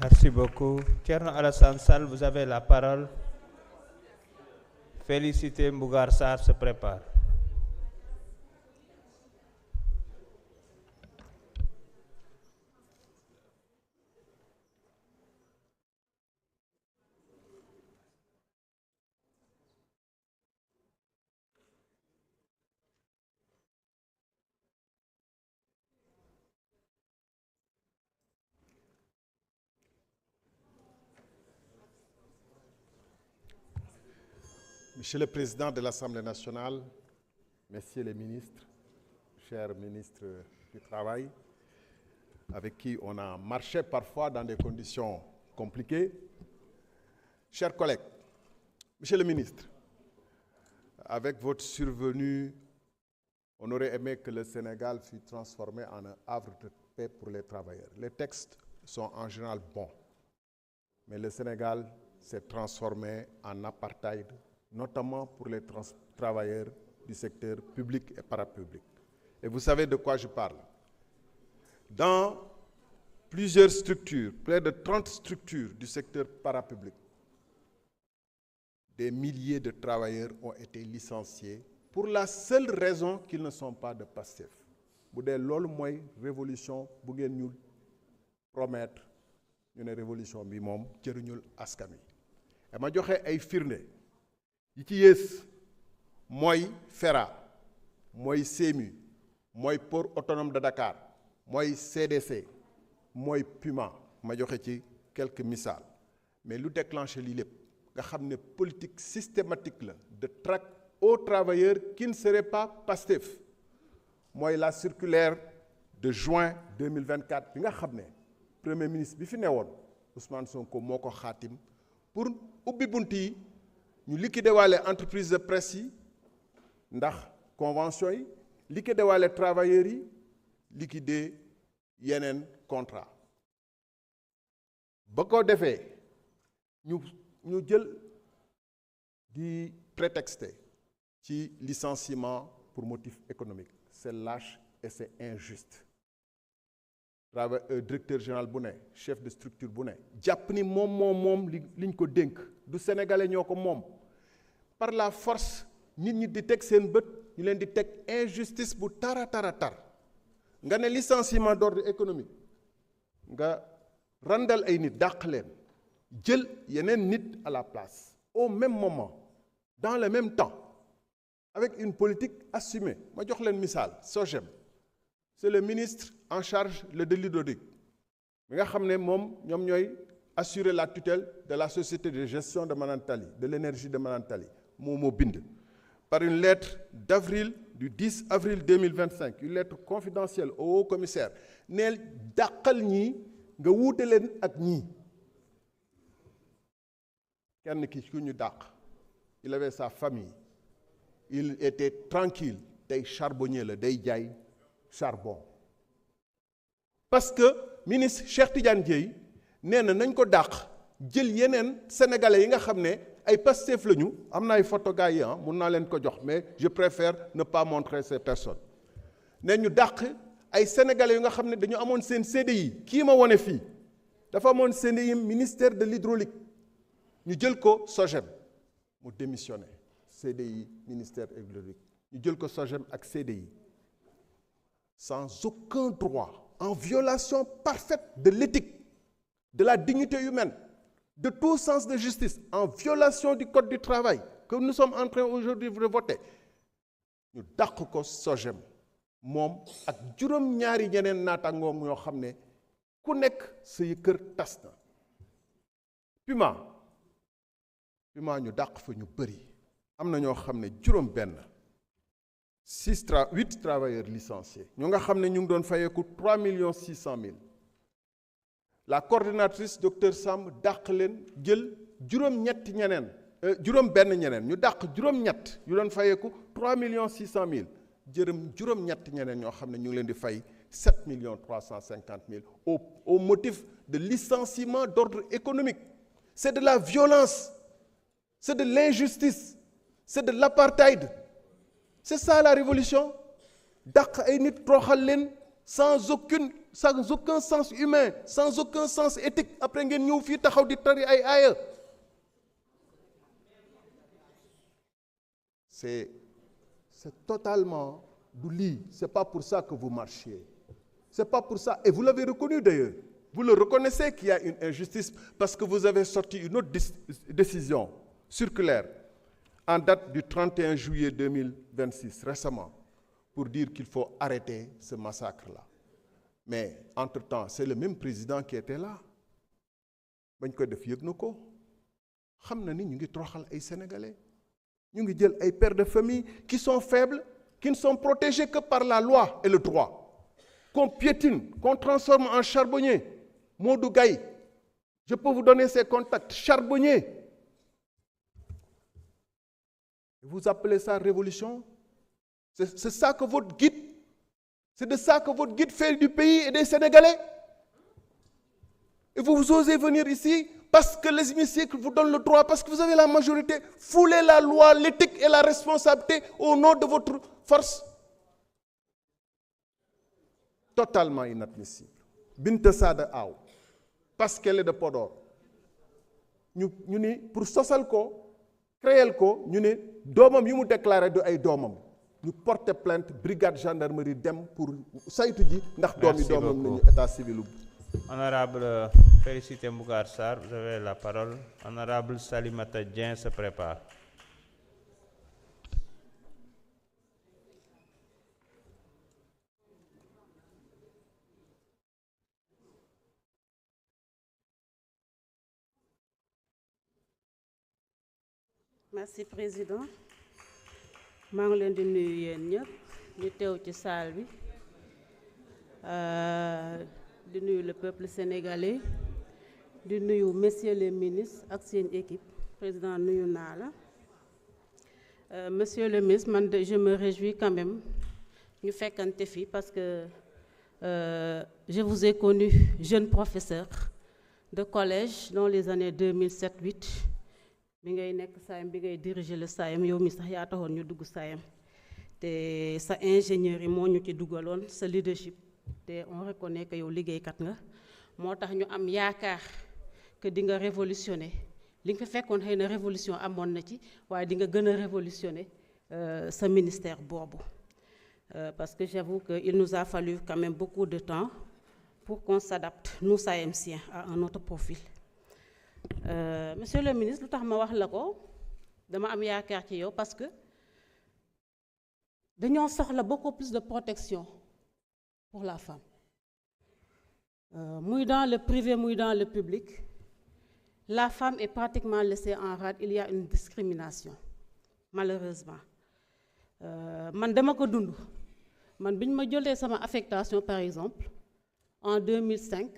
Merci beaucoup. Thierno Alassane Sall, vous avez la parole. Félicité Mbougar Sarr se prépare. Monsieur le Président de l'Assemblée nationale, messieurs les ministres, chers ministres du Travail, avec qui on a marché parfois dans des conditions compliquées, chers collègues, monsieur le ministre, avec votre survenue, on aurait aimé que le Sénégal fût transformé en un havre de paix pour les travailleurs. Les textes sont en général bons, mais le Sénégal s'est transformé en apartheid, notamment pour les travailleurs du secteur public et parapublic. Et vous savez de quoi je parle. Dans plusieurs structures, près de 30 structures du secteur parapublic, des milliers de travailleurs ont été licenciés pour la seule raison qu'ils ne sont pas de Pastef. Bu dee loolu mooy révolution bu ngeen ñu promettre ñu ne révolution bi moom jëriñul askan wi. Et ma joxe ay firnde yi ci yées mooy FERA mooy SEMU mooy Port autonome de Dakar mooy CDC mooy PUMA ma joxe ci quelques misaal mais lu déclenché lii lépp nga xam ne politique systématique la de traque aux travailleurs qui ne seraient pas Pastef mooy la circulaire de juin 2024 bi nga xam ne premier ministre bi fi newoon Ousmane Sonko moo ko xaatim pour ubbi bunt yi ñu liquider waale entreprise de presse yi ndax convention yi liquider waale travailleurs yi liquider yeneen contrat ba ko defee ñu jël di prétexter ci licenciement pour motif économique c'est lâche et c'est injuste directeur général bu ne chef de structure bu ne jàpp ni moom liñ ko dénk du sénégalais ñoo ko moom par la force nit ñi di teg seen bët ñu leen di teg injustice bu tara nga ne licenciement d'ordre économique nga randal ay nit dàq leen jël yeneen nit à la place au même moment dans le même temps avec une politique assumée ma jox leen misaal SOGEM c'est le ministre en charge de l'hydraulique mi nga xam ne ñoom ñooy assurer la tutelle de la société de gestion de Manantali de l'énergie de Manantali moo bind par une lettre du 10 avril 2025 une lettre confidentielle au haut commissaire neel dàqal ñii nga wuute leen ak ñii kenn ki ku ñu dàq il avait sa famille il était tranquille day charbonnier la day jaay charbon parce que ministre Cheikh Tidiane Dièye nee na nañ ko dàq jël yeneen sénégalais yi nga xam ne ay Pastef lañu am na ay photogas yi mun naa leen ko jox mais je préfère ne pas montrer ces personnes ne ñu dàq ay sénégalais yu nga xam ne dañu amoon seen CDI kii ma wone fii dafa amoon CDI ministère de l'hydraulique ñu jël ko SOGEM mu démissionné CDI ministère de l'hydraulique ñu jël ko SOGEM ak CDI sans aucun droit en violation parfaite de l'éthique de la dignité humaine de tout sens de justice en violation du code du travail que nous sommes en train aujourd'hui de voter ñu dàq ko SOGEM moom ak juróom-ñaari ñeneen naataangoom ñoo xam ne ku nekk say kër tas na PUMA ñu dàq fa ñu bëri am na ñoo xam ne juróom-benn 8 travailleurs licenciés ñu nga xam ne ñu ngi doon fayeeku 3,6 millions la coordinatrice docteur Samb dàq leen jël juróom-benn ñeneen ñu dàq juróom-ñett yu doon fayeeku 3,6 millions juróom-ñett ñeneen ñoo xam ne ñu ngi leen di fay 7,350,000 au motif de licenciement d'ordre économique. C'est de la violence, c'est de l'injustice, c'est de l'apartheid. C'est ça la révolution. dàq ay nit toroxal leen sans aucune sans aucun sens humain, sans aucun sens éthique. Après ngeen ñëw fii taxaw di tari ay aaya. C'est totalement du lii. C'est pas pour ça que vous marchiez. C'est pas pour ça. Et vous l'avez reconnu d'ailleurs. Vous le reconnaissez qu'il y a une injustice parce que vous avez sorti une autre décision circulaire en date du 31 juillet 2026, récemment, pour dire qu'il faut arrêter ce massacre-là. Mais entre-temps, c'est le même président qui était là. bañ ko def yëg na ko xam na ni ñu ngi toroxal ay Sénégalais ñu ngi jël ay pères de famille qui sont faibles, qui ne sont protégés que par la loi et le droit, qu'on piétine, qu'on transforme en charbonnier. Modou Gaye, je peux vous donner ses contacts, charbonnier. Vous appelez ça révolution? C'est ça que votre guide, c'est de ça que votre guide fait du pays et des Sénégalais? Et vous osez venir ici parce que les hémicycles vous donnent le droit, parce que vous avez la majorité, foulez la loi, l'éthique et la responsabilité au nom de votre force. Totalement inadmissible. Binta Sada Aw, parce qu'elle est de Podor. Nous ni pour sosal ko, créer ko, ñu ne doomam yi mu déclaré du ay doomam. Ñu porter plainte brigade gendarmerie dem pour saytu ji ndax doomi doomam nañu état civil. Honorable Félicité Mbougar Sarr, vous avez la parole. Honorable Salimata Dieng se prépare. Merci Président. maa ngi leen di nuyu yéen ñëpp ñu teew ci salle bi di nuyu le peuple sénégalais di nuyu messieurs les ministres ak seen équipe. Président nuyu naa la. Monsieur le ministre, je me réjouis quand même ñu fekkante fi parce que je vous ai connu jeune professeur de collège dans les années 2007-8. bi ngay nekk SAEM bi ngay diriger le SAEM yow mi sax yaa taxoon ñu dugg SAEM te sa ingénieur yi moo ñu ci dugaloon sa leadership te on reconnaît que yow liggéeykat nga moo tax ñu am yaakaar que di nga révolutionner li nga fi fekkoon xëy na révolution amoon na ci waaye di nga gën a révolutionner sa ministère boobu parce que j'avoue que il nous a fallu quand même beaucoup de temps pour qu'on s'adapte nous SAEMsiens à un autre profil. Monsieur le ministre, lu tax ma wax la ko dama am yaakaar ci yow parce que dañoo soxla beaucoup plus de protection pour la femme muy dans le privé muy dans le public. La femme est pratiquement laissée en rade. Il y a une discrimination malheureusement man dama ko dund man bi ñu ma jëlee sama affectation par exemple en 2005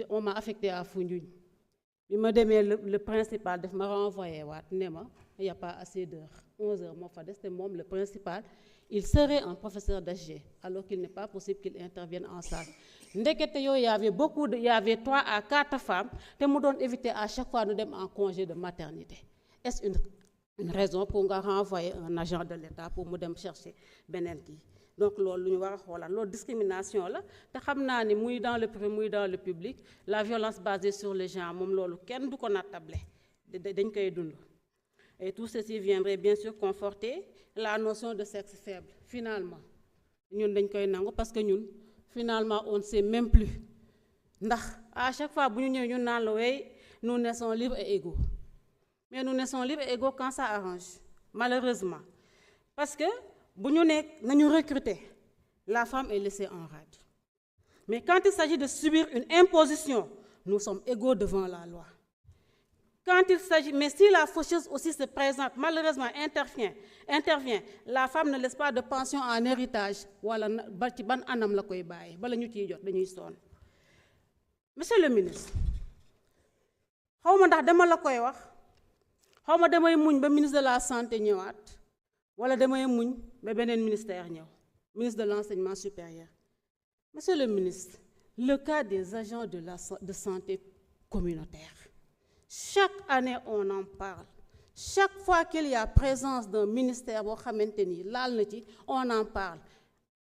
on m'a affecté à Foundiougne. bi ma demee le principal daf ma renvoyé waat ne ma il y a pas assez d'heures 11 heures moo fa des te moom le principal il serait un professeur d'HG alors qu'il n'est pas possible qu'il intervienne en salle. Ndekete yow y avait 3 à 4 femmes te mu doon éviter à chaque fois nu dem en congé de maternité. Est-ce une raison pour nga renvoyer un agent de l'État pour mu dem chercher beneen kii? Donc loolu lu ñu war a xoolaat loolu discrimination la te xam naa ni muy dans le privé muy dans le public la violence basée sur le genre moom loolu kenn du ko nattable dañ koy dund. Et tout ceci viendrait bien sûr conforter la notion de sexe faible. Finalement ñun dañ koy nangu parce que ñun finalement on ne sait même plus ndax à chaque fois bu ñu ñëwee ñun naan la wey nous naissons libres et égaux mais nous naissons libres et égaux quand ça arrange malheureusement parce que bu ñu nekk nañu recruter la femme est laissée en rade mais quand il s'agit de subir une imposition nous sommes égaux devant la loi. Quand il s'agit, mais si la faucheuse aussi se présente, malheureusement intervient, la femme ne laisse pas de pension en héritage. Wala ba ci ban anam la koy bàyyi bala ñu ciy jot dañuy sonn. Monsieur le ministre, xawma ndax dama la koy wax xawma damay muñ ba ministre de la santé ñëwaat wala damay muñ ba beneen ministère ñëw, ministre de l'enseignement supérieur. Monsieur le ministre, le cas des agents de santé communautaire. Chaque année, on en parle. Chaque fois qu'il y a présence d'un ministère boo xamante ni laal na ci on en parle.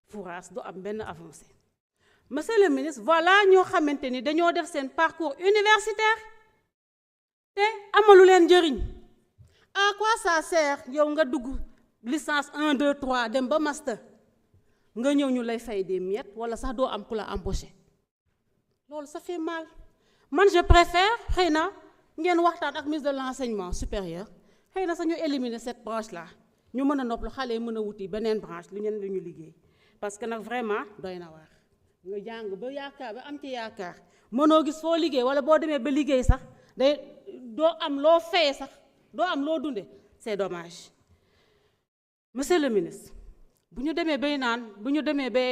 Fouras du am benn avancée. monsieur le ministre voilà ñoo xamante ni dañoo def seen parcours universitaire te amalu leen njëriñ. À quoi ça sert yow nga dugg licence 1 2 3 dem ba master nga ñëw ñu lay fay des miettes wala sax doo am ku la embaucher loolu ça fait mal. Man je préfère xëy na ngeen waxtaan ak ministre de l'enseignement supérieur xëy na sax ñu éliminer cette branche là ñu mën a nopplu xale yi mën a wuti beneen branche lu ñeen lu ñu liggéey parce que nag vraiment doy na waar nga jàng ba yaakaar ba am ci yaakaar mënoo gis foo liggéey wala boo demee ba liggéey sax day doo am loo feye sax doo am loo dunde c'est dommage. Monsieur le ministre bu ñu demee ba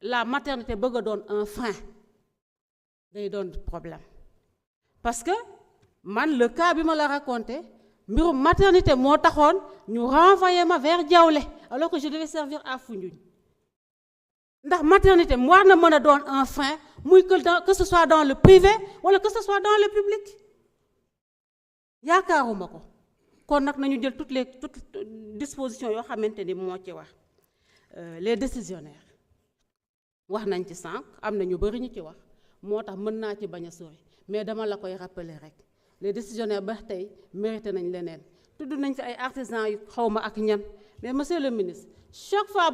la maternité bëgg a doon un frein day doon problème parce que man le cas bi ma la raconté mbirum maternité moo taxoon ñu renvoyer ma vers Diaoulé alors que je devais servir à Foundiougne ndax maternité mu war na mën a doon un frein muy que ce soit dans le privé wala que ce soit dans le public yaakaaruma ko kon nag nañu jël toutes dispositions yoo xamante ni moo ci wax les décisionnaires wax nañ ci sànq am na ñu bari ñu ci wax moo tax mën naa ci bañ a sori mais dama la koy rappeler rek les décisionnaires ba tey mérité nañ leneen tudd nañ fi ay artisans yu xawma ak ñan mais monsieur le ministre chaque fois